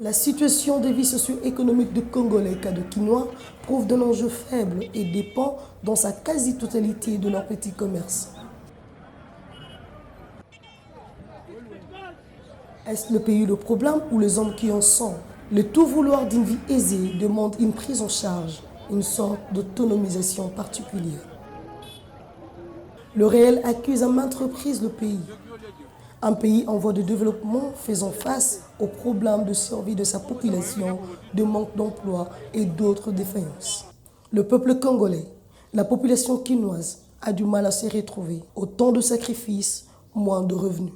La situation de vie socio-économique de Congolais cas de quinoa prouve d'un enjeu faible et dépend dans sa quasi-totalité de leur petit commerce. Est-ce le pays le problème ou les hommes qui en sont? Le tout vouloir d'une vie aisée demande une prise en charge, une sorte d'autonomisation particulière. Le réel accuse à maintes reprises le pays. Un pays en voie de développement faisant face aux problèmes de survie de sa population, de manque d'emploi et d'autres défaillances. Le peuple congolais, la population quinoise, a du mal à se retrouver. Autant de sacrifices, moins de revenus.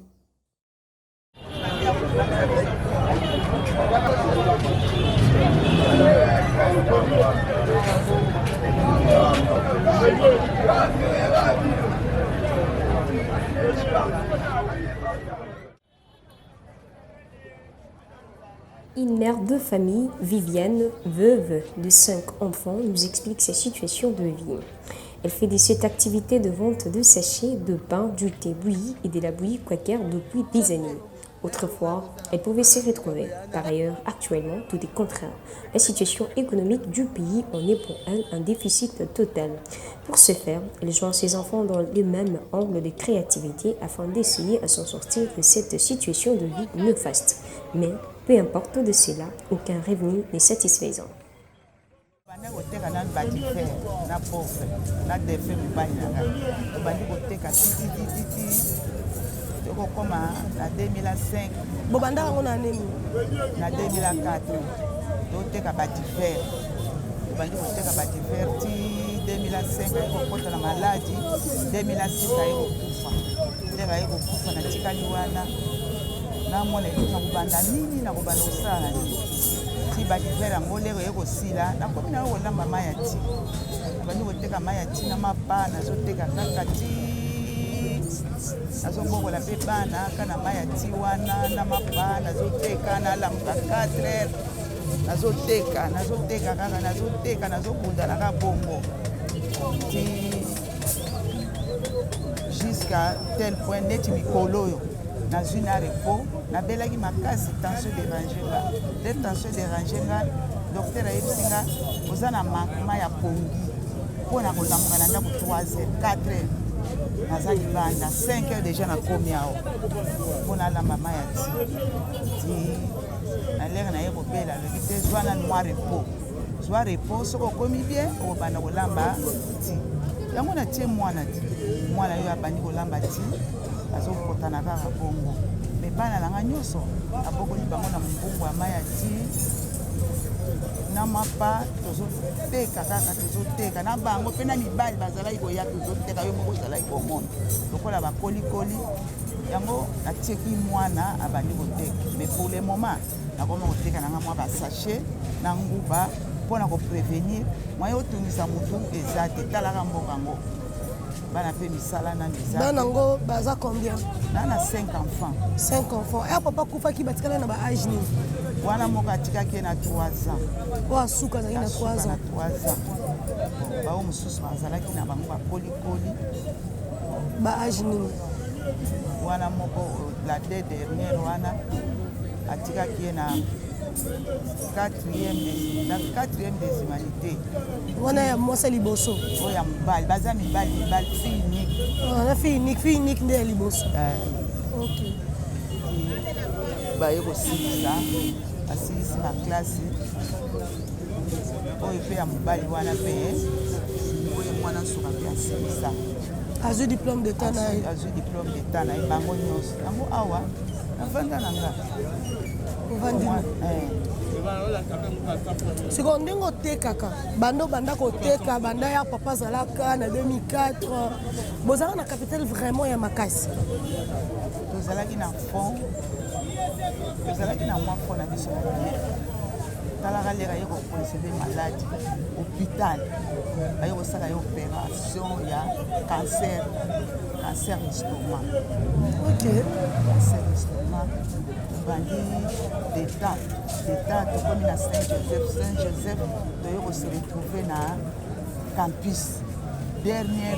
Une mère de famille, Viviane, veuve de 5 enfants, nous explique sa situation de vie. Elle fait de cette activité de vente de sachets, de pain, du thé bouilli et de la bouillie quaker depuis des années. Autrefois, elle pouvait s'y retrouver. Par ailleurs, actuellement, tout est contraire. La situation économique du pays en est pour elle un déficit total. Pour ce faire, elle joint ses enfants dans le même angle de créativité afin d'essayer à s'en sortir de cette situation de vie néfaste. Mais, peu importe de cela, aucun revenu n'est satisfaisant. Na 2005 Bobanda on a nini na 2004 toteka batifer bandi koteka batifer ti 2005 ayekokota na maladi 2006 ayekufa na tikali wana namona na kobanda nini na kobanda kosala nini ti batifer yango lero ekosila nakomi na kolamba mai ya ti bandi koteka mai ya ti na mapa nazoteka kaka ti nazobokola mpe bana kana mai ya ti wana na mapa nazoteka nalamuka 4 nazoteka kaka nazobunda na kabongo ti jusqu'à tel point neti mikolo oyo nazwi na repos nabelaki makasi tension dérange nga nde tension dérange nga docteur ayebisi nga oza na makma ya pongi mpo na kolamuka na ndako 3 heures 4 heures naza libanda 5 heures déjà nakomi awa mpo nalamba mai ya ti na lere naye kobela alobi te zwa na zwa repos soki okomi bien okobanda kolamba ti yango natie mwana oyo abandi kolamba ti azokotana kaka bongo me bana nanga nyonso abokoli bango na mombongo ya mai ya ti na mapa tozoteka na bango mpe na mibali bazalaki koya tozoteka yo moko ozalaki komona lokola bakolikoli yango natieki mwana abandi koteka mais pour le moment nakoma koteka nanga mwa basachet na nguba mpona koprevenir mwaye otungisa motu eza te talaka mboka yango bana mpe misala na miza bana yango baza combien na 5 enfants 5 enfants ya papa kufaki batikala na baage nini wana moko atikaki na 3 ans oyo asuka azalaki na 3 ans bao mosusu bazalaki na bango bakolikoli baage nini wana moko la deux dernière wana atikaki ye na 4e des humanités wana ya mwasi liboso oyo ya mobali baza mibali fille unique nde ya liboso ok baye kosilisa asilisi baklase oyo mpe ya mobali wana mpe oyo mwana nsuka mpe asilisa azwi diplôme d'état na ye azwi diplôme d'état na ye bango nyonso yango awa navanda na nga ovandi sikoyo ndenge otekaka banda koteka banda ya papa azalaka na 2004 bozalaka na capital vraiment ya makasi tozalaki na fond tozalaki na mwa fond na biso talaka lera ye koconceve maladi hôpital aye kosala ye opération ya cancer estomac cancer estomac tobandi d'état tokomi na Saint Joseph toye kose retrouve na campus dernier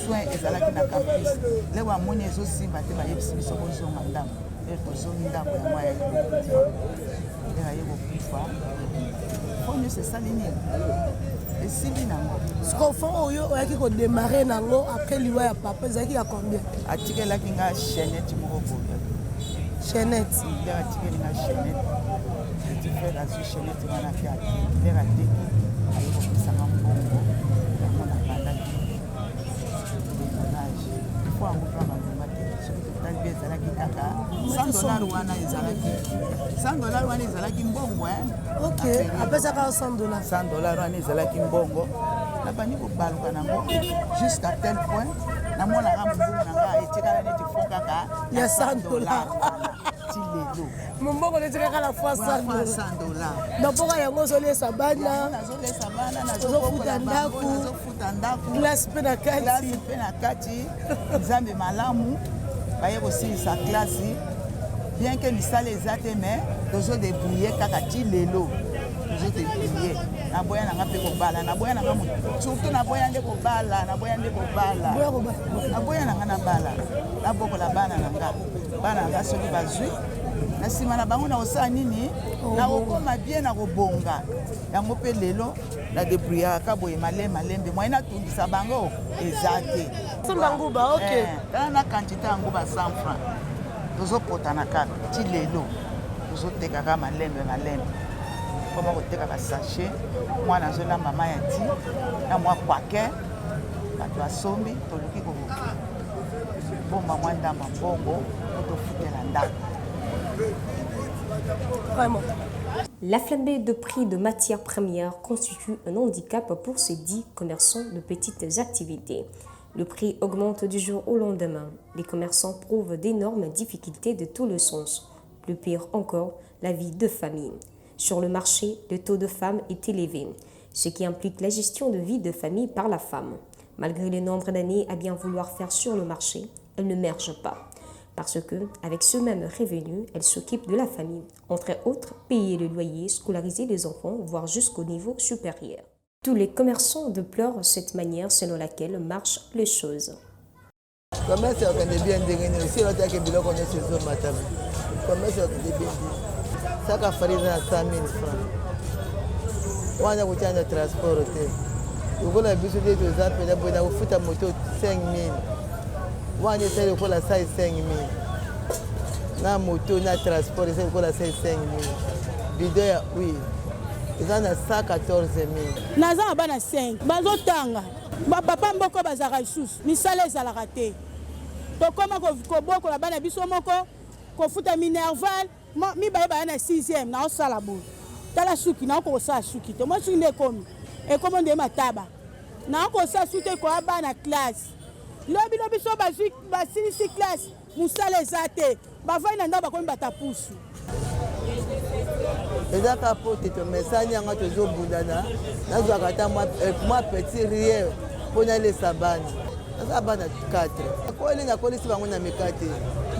soin ezalaki na campus leko amoni ezosimba te bayebisi biso bozonga ndambo tozongi ndako yango aye kokufa ndenge aye kokufa fo nyonso esali nini esili nango siko fond oyo oyaki kodémarre nango après liwa ya papa ezalaki ya combien atikelaki nga chaînette moko boye chaînette ndenge atikeli nga chaînette petit frère azwi chaînette wana mpe ndenge ateki aye kopesanga mbongo yango na bandaki démonage ifo yango mpe bandonga te soki totali mpe ezalaki kaka $100 wana ezalaki $100 wana ezalaki mbongo ok apesaka $100 $100 wana ezalaki mbongo nabandi kobaluka nango jusqu'à tel point namonaka mbongo na nga etikala neti fo kaka ya $100 ti lelo mombongo netikaka la fois $100 napoka yango ozolesa bana ozofuta ndako classe mpe na kati nzambe malamu baye kosilisa klasi bien ke misala eza te mais tozodébrouille kaka ti lelo tozodébrouille naboya nanga mpe kobala naboya nanga surtout naboya nde kobala naboya nanga na bala nabokola bana nanga soki bazwi na nsima na bango na kosala nini nakokoma bien na kobonga yango mpe lelo na débrouillaka boye malembe moye natungisa bango eza te nguba ok tala na quantité ya nguba 100 francs tozopotana kaka ti lelo tozotekaka malembe koma kotekaka sachet mwana azolamba mai ya ti na mwa kwake bato asombi toluki kobomba mwa ndamba mbongo po tofutela ndako. Vraiment. La flambée de prix de matières premières constitue un handicap pour ces dits commerçants de petites activités. Le prix augmente du jour au lendemain. Les commerçants prouvent d'énormes difficultés de tous les sens. Plus pire encore, la vie de famille. Sur le marché, le taux de femmes est élevé, ce qui implique la gestion de vie de famille par la femme. Malgré le nombre d'années à bien vouloir faire sur le marché, elle ne merge pas. Parce que, avec ce même revenu, elle s'occupe de la famille, entre autres, payer le loyer, scolariser les enfants, voire jusqu'au niveau supérieur. Tous les commerçants déplorent cette manière selon laquelle marchent les choses. Commerce est bien dégainé. Si l'on a que biloko on est sur zone matam. Commerce est bien. Ça qu'a fallu dans 100 000 francs. On a coûté un transport hôtel. Vous avez besoin de deux ans, mais vous avez fait un moto 5 000. On a essayé de faire la 5 000. Na moto, na transport, essayé de faire la 5 000. Bidon, oui. Ils ont 114 000. Naza bana 5. Bazo tanga. Ba papa mboko bazaka isusu. Misala ezalaka te. To koma ko boko la bana biso moko ko futa minerval. Mi ba na 6e na osala bo. Tala suki na ko sa suki. To mo suki ne komi. E komo nde mataba. Na ko sa suki ko bana classe. Lobi so bazi basilisi classe. Musala ezate. Ba vai na ndaba ko mbata pusu. Eza kapote to mesani yanga tozobundana nazwaka ta mwa petit rien mpona elesa bana naza bana 4 akoli nakolisi bango na mikate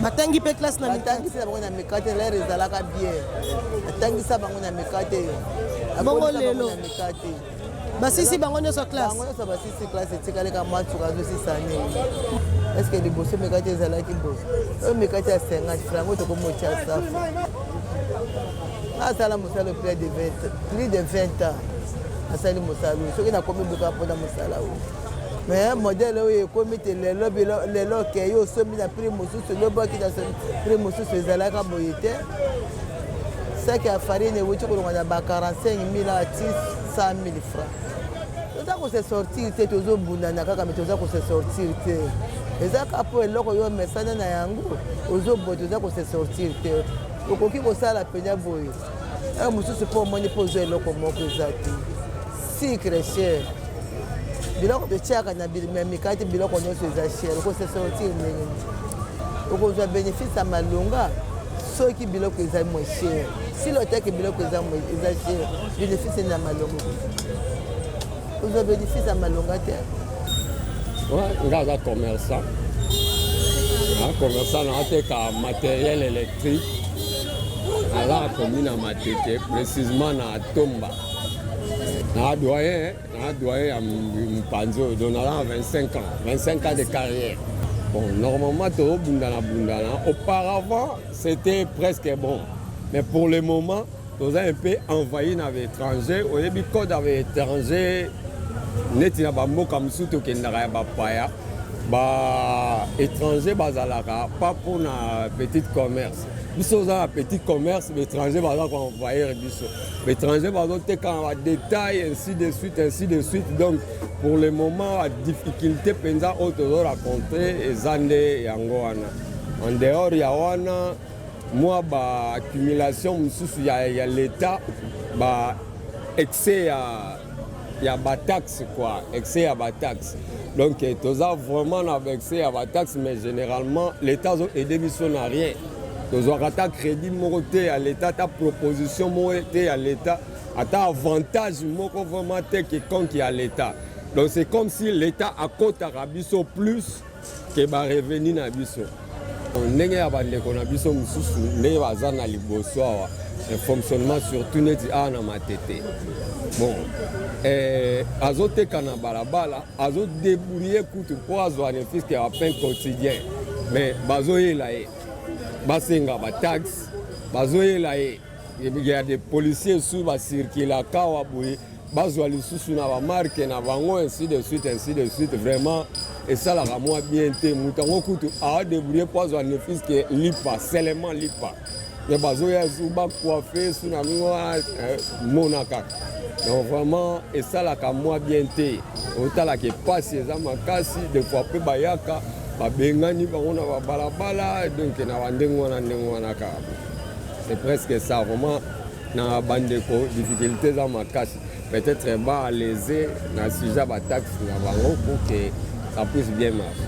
batangi mpe classe na batangisa bango na mikate lere ezalaka bien atangisa bango na mikate bongo lelo na mikate basisi bango nyonso classe bango nyonso basisi classe etikaleka matsuka azosisane eske liboso mikate ezalaki bo oyo mikate ya 50 frango tokomotya safu asala mosala plus de 20 ans asali mosala soki nakomi buka mpona mosala oyo mais modele oyo ekomi te lelo kei osomi na prix mosusu lobaki na prix mosusu ezalaka boye te saki ya farine ewuti kolonga na ba 45 000 a 100 000 francs toza kose sortir te tozobundana kaka me toza kose sortir te ezaka mpo eloko yo mesana na yango ozoboye toza kose sortir te okoki kosala penya boye mosusu mpo omoni mpo ozwa eloko moko eza te sucre cher biloko totiaka na mikate biloko nyonso eza cher okose sortir ndenge okozwa bénéfice ya malonga soki biloko eza moins cher si lotaki biloko eza cher bénéfice na malonga ozwa bénéfice ya malonga te nga aza commerçant naateka matériel électrique ala commune à Matete, précisément à Tomba. Na doyen à Mpanzo, donc on a 25 ans de carrière. Bon, normalement, auparavant, c'était presque bon. Mais pour le moment, nous avons un peu envahi les étrangers. Au début, quand on avait étrangers, nous avons comme surtout qu'il n'y a pas étrangers, pas pour un petit commerce. Nous sommes un petit commerce, les étrangers vont envahir. Les étrangers vont avoir des détails, ainsi de suite, ainsi de suite. Donc, pour le moment, la difficulté, pendant que nous rencontré, et en dehors, il y a moi, accumulation, il y a l'État, excès il y a des taxes, quoi, excès à des taxes. Donc, nous avons vraiment excès à des taxes, mais généralement, l'État a aidé, mais n'a rien. Nous avons un crédit moté à l'État, ta proposition moté à l'État, à ta avantage vraiment qui à l'État. Donc c'est comme si l'État a côté Arabiso plus que va revenir à Biso. On n'est pas qu'on a Biso Moussou, n'est pas à Liboso, le fonctionnement surtout n'est pas dans ma tête. Bon, azote Kanabalabala, azote débrouiller pour avoir un fils qui a peine quotidien. Mais Bazoé là est. Basenga ba taxes, bazoé là il y a des policiers sous ba circuler à Kawaboui, bazwa les sous na ba marque na bango ainsi de suite vraiment et ça la moi bien té mutango kutu a débrouiller pour avoir le fils qui lipa seulement lipa. Mais bazoé sous ba coiffé sous na monaka. Donc vraiment et ça la moi bien té. Autant la qui passe les amakasi de fois pe bayaka c'est presque ça, vraiment, dans la bande de difficultés dans ma casse. Peut-être bas à léser dans le sujet de la taxe pour que ça puisse bien marcher.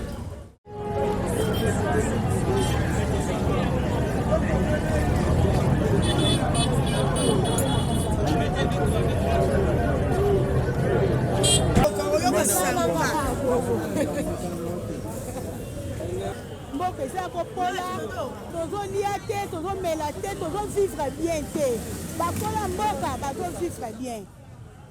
eza kopola tozolia te tozomela te tozovivre bien te bakola mboka bazovivre bien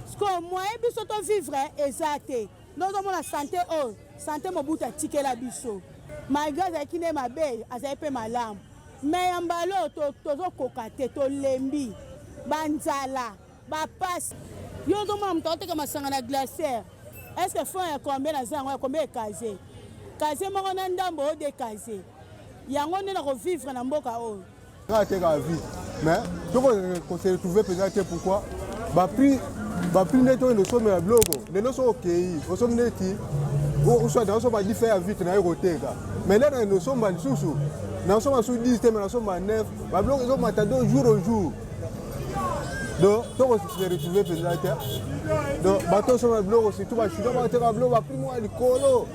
parceke moyen biso tovivre eza te nozomona sante oyo sante mobutu atikela biso malgré azalaki nde mabe azali mpe malamu me ya mbala tozokoka te tolembi banzala bapasi yo ozomona moto akoteka masanga na glacière estce fond ya combien naza yango ya combien ekaze kaze moko na ndambo oyo dekaze yango nde na kovivre na mboka oyo ateka vie mais tokose retrouve mpenza te pourquoi bapris neti oyo nosomela biloko lelo so okei osomi neti oswada osomba dife ya vitre na ye koteka mais lelo na nosomba lisusu nasomba su 10 te me nasomba 9 babiloko ezomata do jour au jour donc tokose retrouve mpenza te donc bato osomba biloko surtout bachino bateka biloko bapris moko ya likolo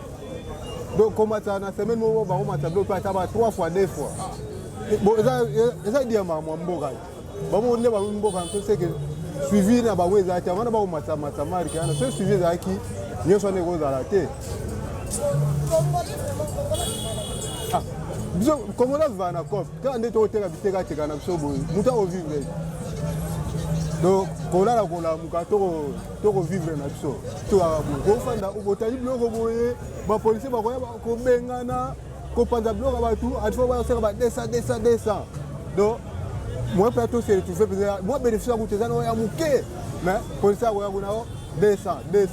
donc komata na semaine moko bakomata biloko mpe ata ba 3 fois 2 fois bon eza diama mwa mboka bango nde bamboka mpe seke suivi na bango ezala te avana bakomatamata marke wana so suivi ezalaki nyonso wana ekozala te biso kongola vivaka na cope kaka nde tokoteka bitekateka na biso boye moto akovivre donc kolala kolamuka tokovivre na biso tokaka boye kofanda botali biloko boye bapolisier bakoya kobengana kopanza biloko ya bato adifo baseka ba 200 donc moi mpe to se retrouve mpenza moi bénéfice yakutu eza nao ya moke mais policier akoya kuna o 200 mpe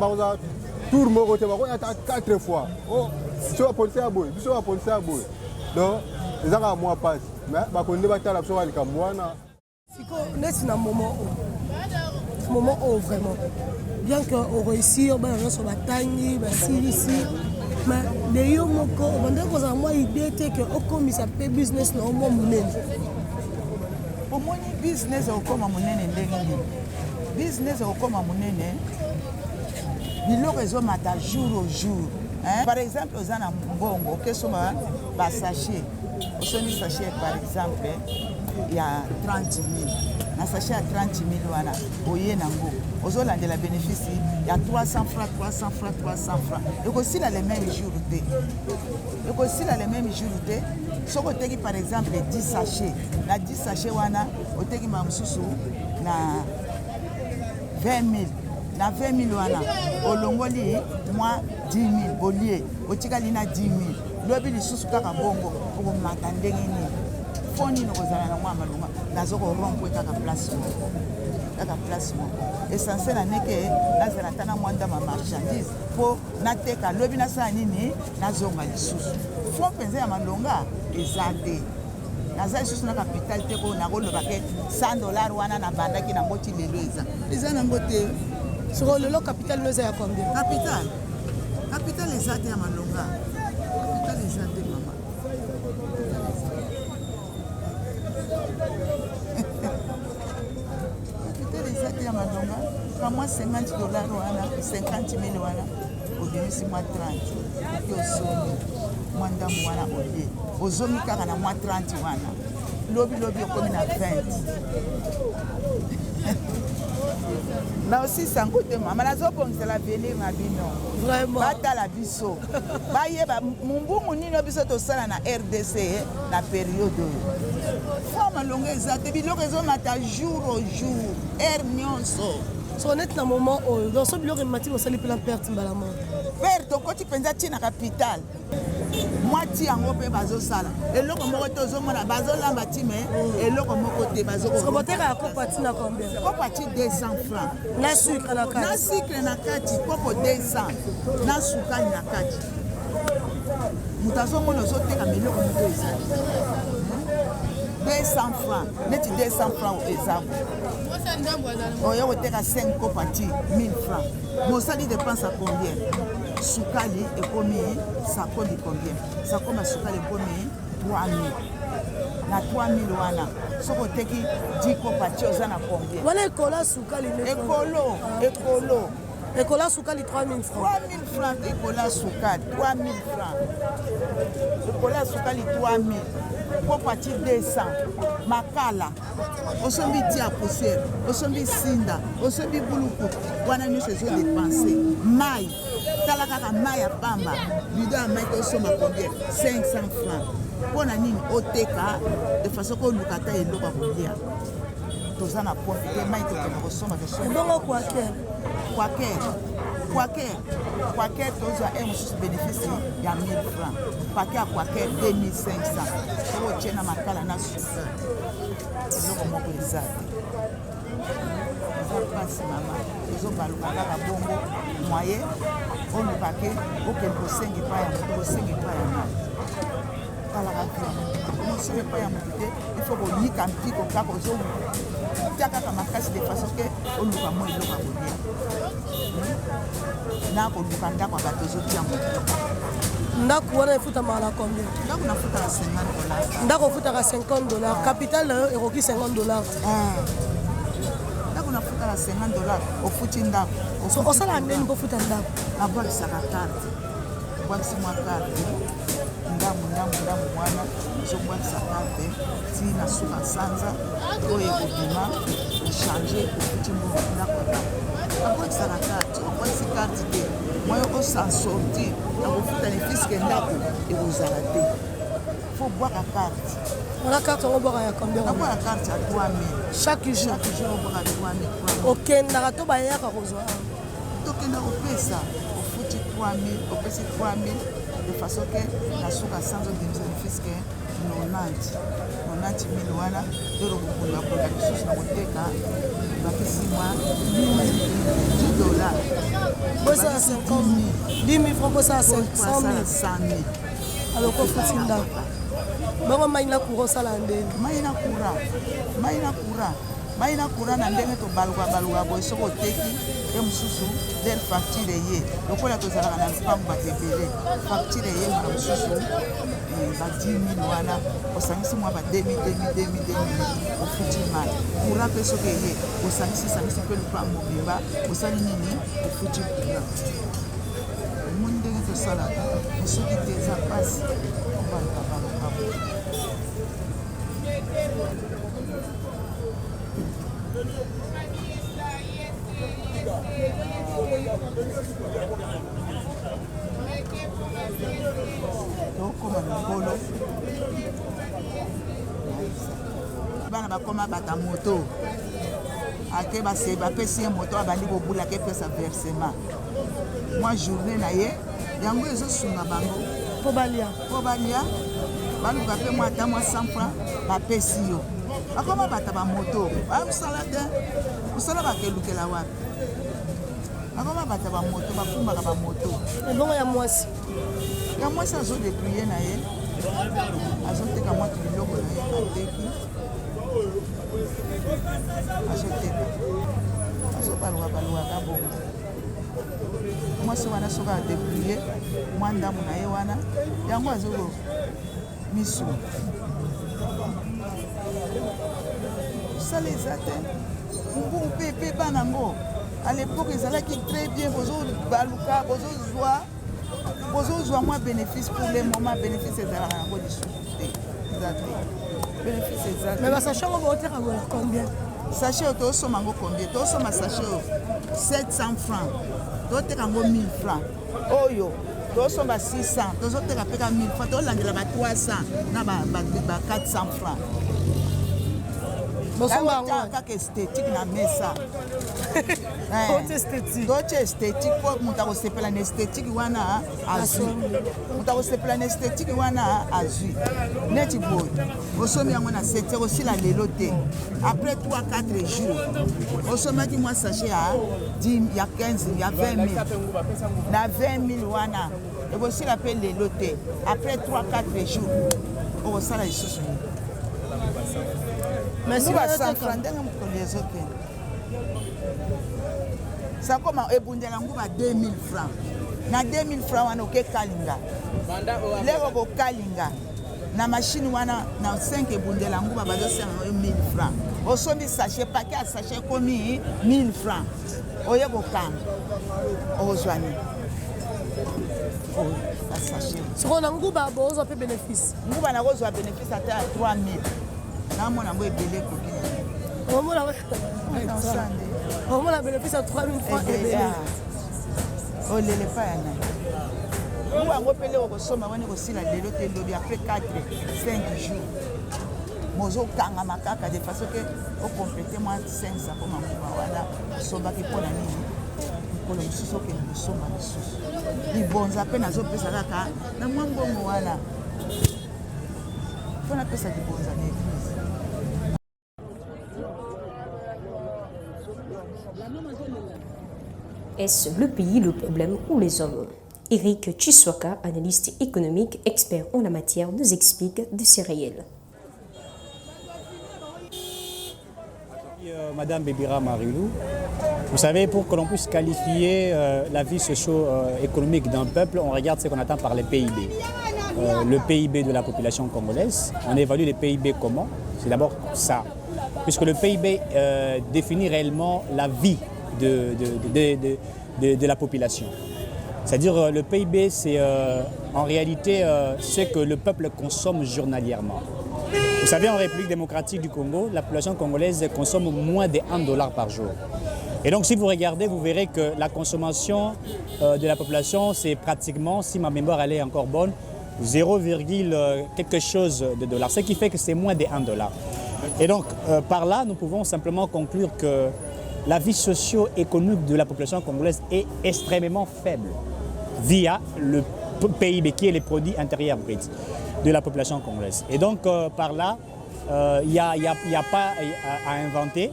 bakozala tour moko te bakoya ata 4 fois biso bapolisier ya boye biso bapolisier ya boye donc ezaka mwa pasi mais bakondi batala biso balikambo wana sikoyo neti na moment oyo vraiment bien que oréussir bana nyonso batangi basilisi mais de yo moko obandaki kozala mwa idée te ke okomisa mpe business na omwa monene omoni business okoma monene ndenge nini business okoma monene biloko ezomata jour au jour par exemple oza na mbongo okesomba basachet osombi sachet par exemple ya 30 000 na sachet ya 30 000 wana oye nango ozolandela bénéfice ya 300 francs ekosila le même jour te soki oteki par exemple 10 sachet na 10 sachet wana oteki ma mosusu na 20 000 na 20 000 wana olongoli mwa 10 000 olie otikali na 10 000 lobi lisusu kaka bongo okomata ndenge nini fo nini okozala na mwa malonga nazokorompe kaka place moko essentiel aneke nazala ata na mwa ndama marchandise mpo nateka lobi nasala nini nazonga lisusu fo mpenza ya malonga eza te naza lisusu na capital te ko nakoloba ke $100 wana nabandaki nango ti lelo eza nango te soko lelo capital no eza ya combien capital eza te ya malonga capital eza te mama capital eza te ya malonga kamwa $50 wana 50 000 wana obimisi mwa 30 oke osomi mwa ndamu wana olie ozomi kaka na mwa 30 wana lobi okomi na 20 na aussi sango te mama nazobongisela venir na bino batala biso bayeba mumbungu nino biso tosala na RDC na periode oyo fo malonga eza te biloko ezomata jour au jour heure nyonso so net na moment oyo donc so biloko emati bosali mpela perte mbala moko perte okoti mpenza ntina capital mwati yango mpe bazosala eloko moko te ozomona bazolamba ti me eloko moko te bazoboteka ya kopo ati na combien kopo ati 200 francs na sucre na kati na sucre na kati kopo 200 na sukali na kati moto azomona ozoteka meloko moko eza 200 francs neti 200 francs eza oyo koteka 5 kopo ati 1000 francs mosali dépense à combien sukali ekomi sakomi combien sakoma sukali ekomi 3000 na 3000 wana soko oteki 10 kopo ati oza na combien wana ekola sukali ekola sukali 3000 francs 3000 francs ekola sukali 3000 francs ekola sukali 3000 kopo ati 200 makala osombi tia poussière osombi sinda osombi buluku wana nyonso ezodepense mai tala kaka mai ya pamba lido ya mai tosomba combien 500 francs mpona nini oteka de façon ko oluka ata eloko ya kolia toza na profite mai tokenda kosomba ebongo quaker tozwa e mosusu bénéfice ya 1000 francs pake ya quaker 2500 soko otie na makala na suka eloko moko eza te eza mpasi mama ezobaluka kaka bongo moye olukake okende kosenga epai ya moto kosenga epai ya moto talaka bien osenga epai ya moto te ifo koyika mpiko kaka ozotia kaka makasi de façon ke oluka mo eloko ya kolia na koluka ndako ya bato ozotia moto ndako wana efutamaka na combien ndako nafutaka $50 ndako ofutaka $50 capital na yo ekoki $50 ndako nafutaka $50 ofuti ndako so osala ndeni mpo ofuta ndako abwakisaka karte obwakisi mwa karte ndamu wana ozobwakisa karte ntina suka sanza oyo ekobima ochange ofuti ndako abwakisaka karte obwakisi karte te moyo osan sortir na kofuta nefiske ndako ekozala te fo bwaka karte ona carte yango obwaka ya combien nabwaka karte ya 3000 chaque jour obwaka 3000 okendaka to bayaka kozwa tokenda kopesa ofuti 3000 opesi 3000 de façon ke na suka sanza obimisa nefiske 90 000 wana lero kokundakonda lisusu na koteka bakisi mwa $10 bosala 10 000 francs bosala 100 000 aloko ofuti ndako bango mai na courant osala ndeni mai na courant na ndenge tobaluka boye soki oteki ye mosusu der facture ye lokola tozalaka na mpango bato ebele facture ye na mosusu ba 10 000 wana osangisi mwa ba 2000 ofuti mai courant mpe soki eye osangisi mpe lupango mobimba osali nini ofuti courant omoni ndenge tosalaka mosoki te eza mpasi obaluka tokoma likolo bana bakoma bata moto ake bapesi ye moto abandi kobula ke pesa versement mwa journée na ye yango ezosunga bango mpo balia baluka mpe mwa ata mwa 100 francs bapesi yo bakoma bata bamoto osala te osala bakelukela wapi bakoma bata bamoto bafumbaka bamoto ebongo ya mwasi azodeplie na ye azoteka mwa biloko na ye ateki azoteka azobaluka bongo mwasi wana soki adeplie mwa ndambo na ye wana yango azoko misu osala eza te mbungu mpe bana yango à l'époque ezalaki très bien bozobaluka bozozwa mwa bénéfice pour le moment bénéfice ezalaka yango lisusu te eza te bénéfice eza te mais basachet yango baoteka bola combien sachet oyo toosoma yango combien toosoma sachet oyo 700 francs toteka yango 1000 francs oyo toosomba 600 tozoteka mpe ka 1000 francs tolandela ba 300 na ba 400 francs kaka esthétique na mesa totie esthétique mpo moto akosepela na esthétique wana azwi moto akosepela na esthétique wana azwi neti boye osomi yango na 7 osila lelo te après 3-4 jours osomaki mwa sachet ya 15 ya 20 000 na 20 000 wana ekosila mpe lelo te après 3-4 jours okosala lisusu ndenge mokolo ezokende sakoma ebundela nguba 2000 francs na 2000 francs wana okekalinga lero kokalinga na machine wana na 5 ebundela nguba bazosenga 1000 francs osombi sachet paquet ya sachet ekomi 1000 francs oye kokanga okozwani sikoyo na nguba bozwa mpe bénéfice nguba nakozwa bénéfice ata ya 3000 namona yango ebele ekoki omona bénéfice ya 3000 francs ebele olele pa ya nani nguba yango mpe leo kosomba wani kosila lelo te lobi après 4-5 jours mozokangama kaka de façon ke okomplete mwa 500 mpo manguba wana osombaki mpo na nini mokolo mosusu okende kosomba lisusu libonza mpe nazopesa kaka na mwa mbongo wana mpo napesa libonza na eglise. Est-ce le pays le problème ou les hommes? Eric Chiswaka, analyste économique, expert en la matière, nous explique de ces réels. Madame Bébira Marilou, vous savez, pour que l'on puisse qualifier la vie socio-économique d'un peuple, on regarde ce qu'on attend par les PIB. Le PIB de la population congolaise, on évalue les PIB comment? C'est d'abord ça. Puisque le PIB définit réellement la vie de la population. C'est-à-dire le PIB, c'est en réalité ce que le peuple consomme journalièrement. Vous savez, en République démocratique du Congo, la population congolaise consomme moins de $1 par jour. Et donc si vous regardez, vous verrez que la consommation de la population, c'est pratiquement, si ma mémoire elle est encore bonne, 0, quelque chose de dollars, ce qui fait que c'est moins de $1. Et donc par là, nous pouvons simplement conclure que la vie socio-économique de la population congolaise est extrêmement faible via le PIB qui est le produit intérieur brut de la population congolaise. Et donc par là, il n'y a pas à inventer.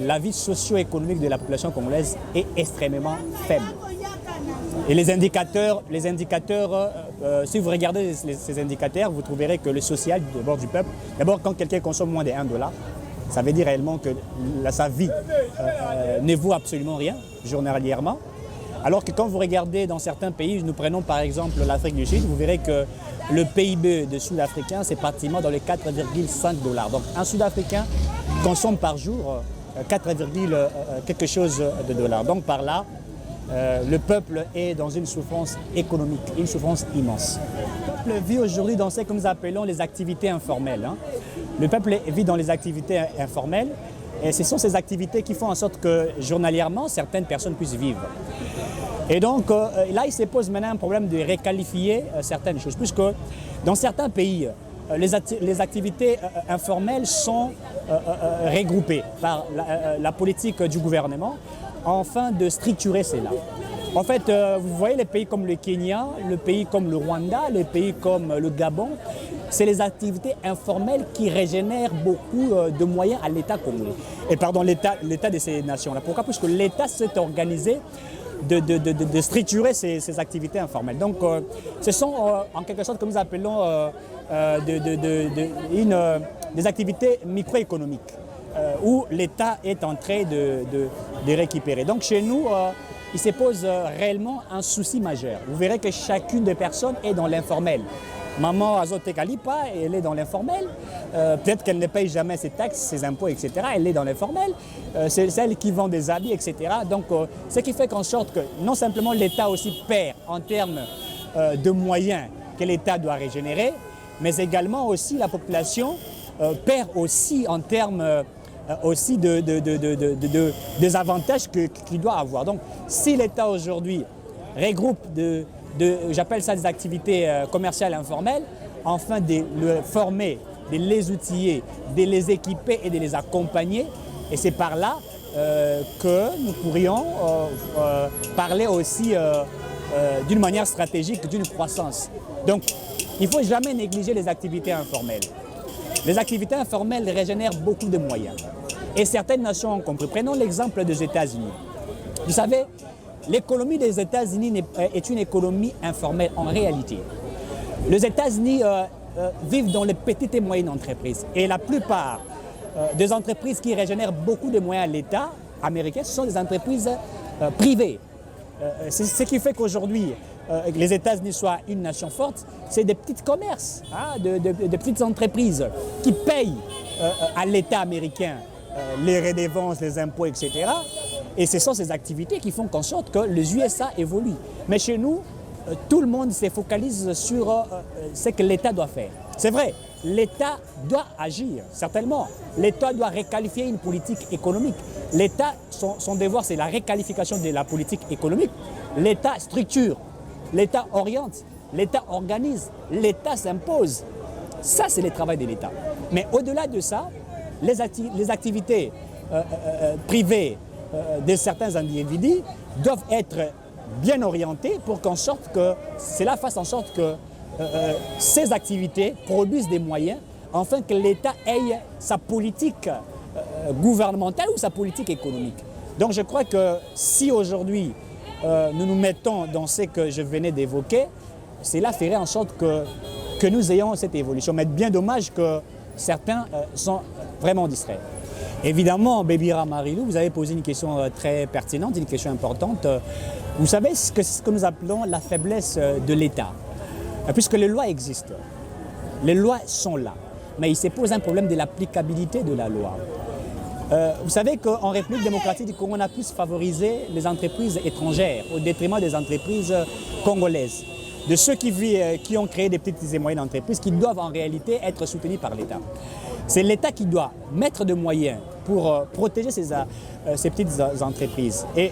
La vie socio-économique de la population congolaise est extrêmement faible. Et les indicateurs si vous regardez ces indicateurs, vous trouverez que le social d'abord du peuple, d'abord quand quelqu'un consomme moins de $1, ça veut dire réellement que sa vie ne vaut absolument rien journalièrement. Alors que quand vous regardez dans certains pays, nous prenons par exemple l'Afrique du Sud, vous verrez que le PIB de Sud-Africain, c'est pratiquement dans les $4,5. Donc un Sud-Africain consomme par jour 4, quelque chose de dollars. Donc par là, le peuple est dans une souffrance économique, une souffrance immense. Le peuple vit aujourd'hui dans ce que nous appelons les activités informelles. Le peuple vit dans les activités informelles et ce sont ces activités qui font en sorte que journalièrement, certaines personnes puissent vivre. Et donc là, il se pose maintenant un problème de requalifier certaines choses, puisque dans certains pays, les activités informelles sont regroupées par la politique du gouvernement afin de structurer cela. En fait, vous voyez les pays comme le Kenya, le pays comme le Rwanda, les pays comme le Gabon, c'est les activités informelles qui régénèrent beaucoup de moyens à l'État congolais. Et pardon, l'État de ces nations-là. Pourquoi? Parce que l'État s'est organisé de structurer ces activités informelles. Donc, ce sont en quelque sorte, comme nous appelons, des activités microéconomiques où l'État est en train de récupérer. Donc, chez nous, il se pose réellement un souci majeur. Vous verrez que chacune des personnes est dans l'informel. Maman Azote Kalipa, elle est dans l'informel. Peut-être qu'elle ne paye jamais ses taxes, ses impôts, etc. Elle est dans l'informel. C'est celle qui vend des habits, etc. Donc, ce qui fait qu'en sorte que non simplement l'État aussi perd en termes de moyens que l'État doit régénérer, mais également aussi la population perd aussi en termes aussi des avantages qu'il doit avoir. Donc, si l'État aujourd'hui regroupe j'appelle ça des activités commerciales informelles, afin de les former, de les outiller, de les équiper et de les accompagner. Et c'est par là que nous pourrions parler aussi d'une manière stratégique d'une croissance. Donc, il ne faut jamais négliger les activités informelles. Les activités informelles régénèrent beaucoup de moyens. Et certaines nations ont compris. Prenons l'exemple des États-Unis. Vous savez, l'économie des États-Unis est une économie informelle en réalité. Les États-Unis vivent dans les petites et moyennes entreprises. Et la plupart des entreprises qui régénèrent beaucoup de moyens à l'État américain, ce sont des entreprises privées. C'est ce qui fait qu'aujourd'hui, les États-Unis soient une nation forte, c'est des petits commerces, de petites entreprises qui payent à l'État américain les redevances, les impôts, etc. Et ce sont ces activités qui font en sorte que les USA évoluent. Mais chez nous, tout le monde se focalise sur ce que l'État doit faire. C'est vrai, l'État doit agir, certainement. L'État doit requalifier une politique économique. L'État, son devoir, c'est la requalification de la politique économique. L'État structure, l'État oriente, l'État organise, l'État s'impose. Ça, c'est le travail de l'État. Mais au-delà de ça, les activités privées de certains individus doivent être bien orientées pour qu'en sorte que cela fasse en sorte que ces activités produisent des moyens afin que l'État ait sa politique gouvernementale ou sa politique économique. Donc je crois que si aujourd'hui nous nous mettons dans ce que je venais d'évoquer, cela ferait en sorte que nous ayons cette évolution. Mais bien dommage que certains sont vraiment distraits. Évidemment, Bébira Marilou, vous avez posé une question très pertinente, une question importante. Vous savez ce que nous appelons la faiblesse de l'État. Puisque les lois existent, les lois sont là, mais il se pose un problème de l'applicabilité de la loi. Vous savez qu'en République démocratique du Congo, on a plus favorisé les entreprises étrangères au détriment des entreprises congolaises, de ceux qui ont créé des petites et moyennes entreprises qui doivent en réalité être soutenus par l'État. C'est l'État qui doit mettre des moyens pour protéger ces petites entreprises. Et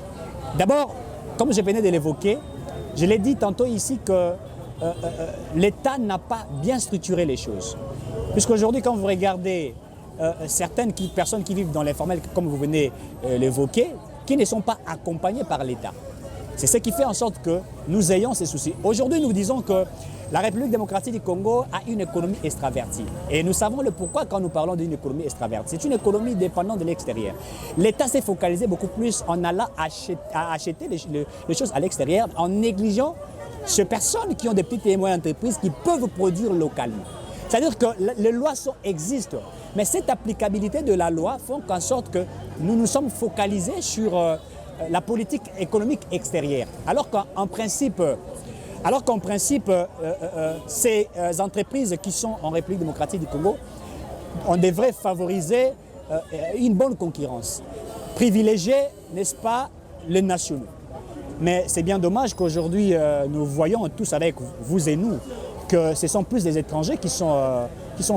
d'abord, comme je venais de l'évoquer, je l'ai dit tantôt ici que l'État n'a pas bien structuré les choses. Puisqu'aujourd'hui, quand vous regardez certaines personnes qui vivent dans l'informel, comme vous venez l'évoquer, qui ne sont pas accompagnées par l'État. C'est ce qui fait en sorte que nous ayons ces soucis. Aujourd'hui, nous disons que la République démocratique du Congo a une économie extravertie. Et nous savons le pourquoi quand nous parlons d'une économie extravertie. C'est une économie dépendante de l'extérieur. L'État s'est focalisé beaucoup plus en allant acheter les choses à l'extérieur, en négligeant ces personnes qui ont des petites et moyennes entreprises qui peuvent produire localement. C'est-à-dire que les lois existent, mais cette applicabilité de la loi fait en sorte que nous nous sommes focalisés sur la politique économique extérieure. Alors qu'en principe, ces entreprises qui sont en République démocratique du Congo, on devrait favoriser une bonne concurrence, privilégier, n'est-ce pas, les nationaux. Mais c'est bien dommage qu'aujourd'hui, nous voyons tous avec vous et nous que ce sont plus des étrangers qui sont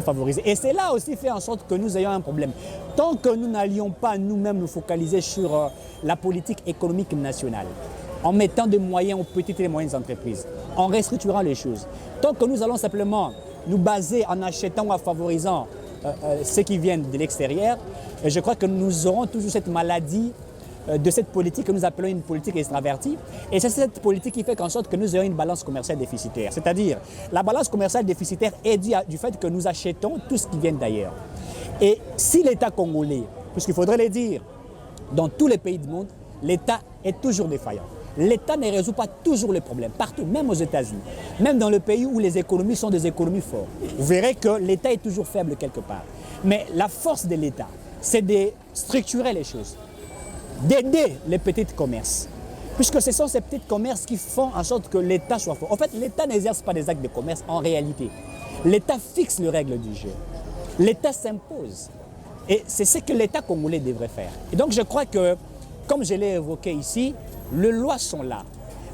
favorisés. Et cela aussi fait en sorte que nous ayons un problème. Tant que nous n'allions pas nous-mêmes nous focaliser sur la politique économique nationale, en mettant des moyens aux petites et moyennes entreprises, en restructurant les choses, tant que nous allons simplement nous baser en achetant ou en favorisant ceux qui viennent de l'extérieur, je crois que nous aurons toujours cette maladie de cette politique que nous appelons une politique extravertie. Et c'est cette politique qui fait qu'en sorte que nous ayons une balance commerciale déficitaire. C'est-à-dire, la balance commerciale déficitaire est due du fait que nous achetons tout ce qui vient d'ailleurs. Et si l'État congolais, puisqu'il faudrait le dire, dans tous les pays du monde, l'État est toujours défaillant. L'État ne résout pas toujours les problèmes, partout, même aux États-Unis, même dans le pays où les économies sont des économies fortes. Vous verrez que l'État est toujours faible quelque part. Mais la force de l'État, c'est de structurer les choses, d'aider les petits commerces. Puisque ce sont ces petits commerces qui font en sorte que l'État soit fort. En fait, l'État n'exerce pas des actes de commerce en réalité. L'État fixe les règles du jeu. L'État s'impose. Et c'est ce que l'État congolais devrait faire. Et donc je crois que, comme je l'ai évoqué ici, les lois sont là.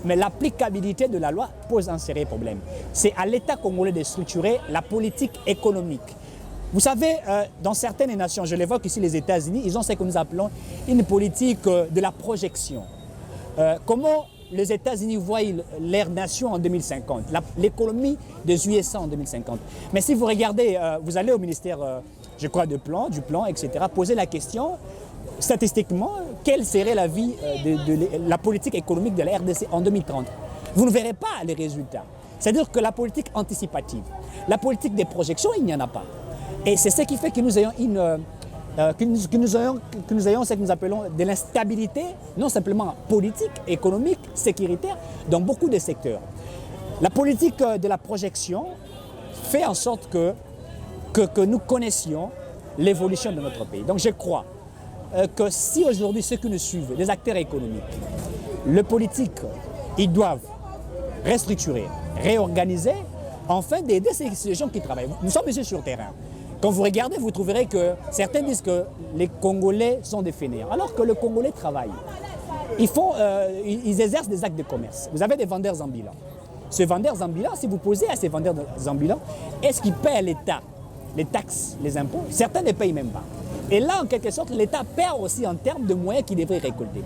Mais l'applicabilité de la loi pose un sérieux problème. C'est à l'État congolais de structurer la politique économique. Vous savez, dans certaines nations, je l'évoque ici, les États-Unis, ils ont ce que nous appelons une politique de la projection. Comment les États-Unis voient leur nation en 2050, l'économie des USA en 2050. Mais si vous regardez, vous allez au ministère, je crois, du plan, etc., poser la question, statistiquement, quelle serait la vie de la politique économique de la RDC en 2030? Vous ne verrez pas les résultats. C'est-à-dire que la politique anticipative, la politique des projections, il n'y en a pas. Et c'est ce qui fait que nous ayons ce que nous appelons de l'instabilité, non simplement politique, économique, sécuritaire, dans beaucoup de secteurs. La politique de la projection fait en sorte que nous connaissions l'évolution de notre pays. Donc je crois que si aujourd'hui ceux qui nous suivent, les acteurs économiques, le politique, ils doivent restructurer, réorganiser, enfin d'aider ces gens qui travaillent. Nous sommes ici sur le terrain. Quand vous regardez, vous trouverez que certains disent que les Congolais sont des fainéants, alors que le Congolais travaille. Ils exercent des actes de commerce. Vous avez des vendeurs ambulants. Ces vendeurs ambulants, si vous posez à ces vendeurs ambulants, est-ce qu'ils paient à l'État les taxes, les impôts? Certains ne payent même pas. Et là, en quelque sorte, l'État perd aussi en termes de moyens qu'il devrait récolter.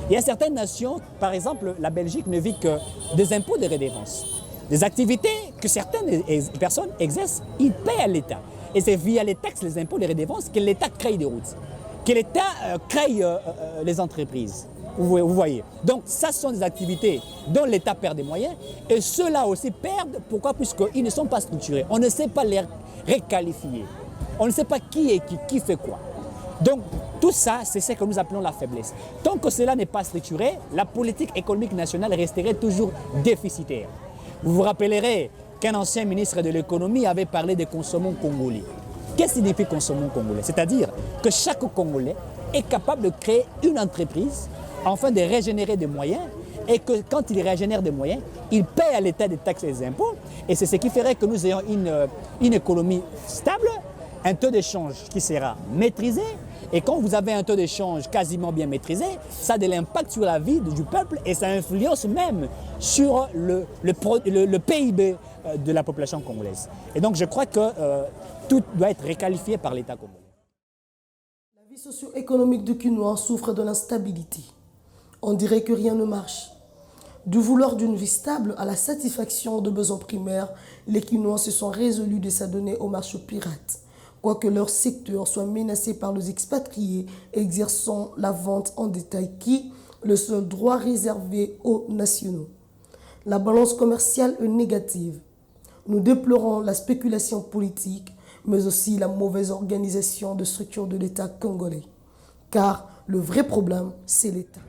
Il y a certaines nations, par exemple, la Belgique ne vit que des impôts de redevance. Des activités que certaines personnes exercent, ils paient à l'État. Et c'est via les taxes, les impôts, les redevances que l'État crée des routes, que l'État crée les entreprises. Vous voyez. Donc ça, ce sont des activités dont l'État perd des moyens et ceux-là aussi perdent. Pourquoi? Puisqu'ils ne sont pas structurés. On ne sait pas les requalifier. On ne sait pas qui est qui fait quoi. Donc tout ça, c'est ce que nous appelons la faiblesse. Tant que cela n'est pas structuré, la politique économique nationale resterait toujours déficitaire. Vous vous rappellerez qu'un ancien ministre de l'économie avait parlé de consommons congolais. Qu'est-ce que signifie consommons congolais? C'est-à-dire que chaque Congolais est capable de créer une entreprise afin de régénérer des moyens et que quand il régénère des moyens, il paie à l'État des taxes et des impôts et c'est ce qui ferait que nous ayons une économie stable, un taux d'échange qui sera maîtrisé et quand vous avez un taux d'échange quasiment bien maîtrisé, ça a de l'impact sur la vie du peuple et ça influence même sur le PIB de la population congolaise. Et donc je crois que tout doit être requalifié par l'État congolais. La vie socio-économique du Kinois souffre de l'instabilité. On dirait que rien ne marche. Du vouloir d'une vie stable à la satisfaction de besoins primaires, les Kinois se sont résolus de s'adonner au marché pirate. Quoique leur secteur soit menacé par les expatriés exerçant la vente en détail qui, le seul droit réservé aux nationaux. La balance commerciale est négative. Nous déplorons la spéculation politique, mais aussi la mauvaise organisation de structures de l'État congolais. Car le vrai problème, c'est l'État.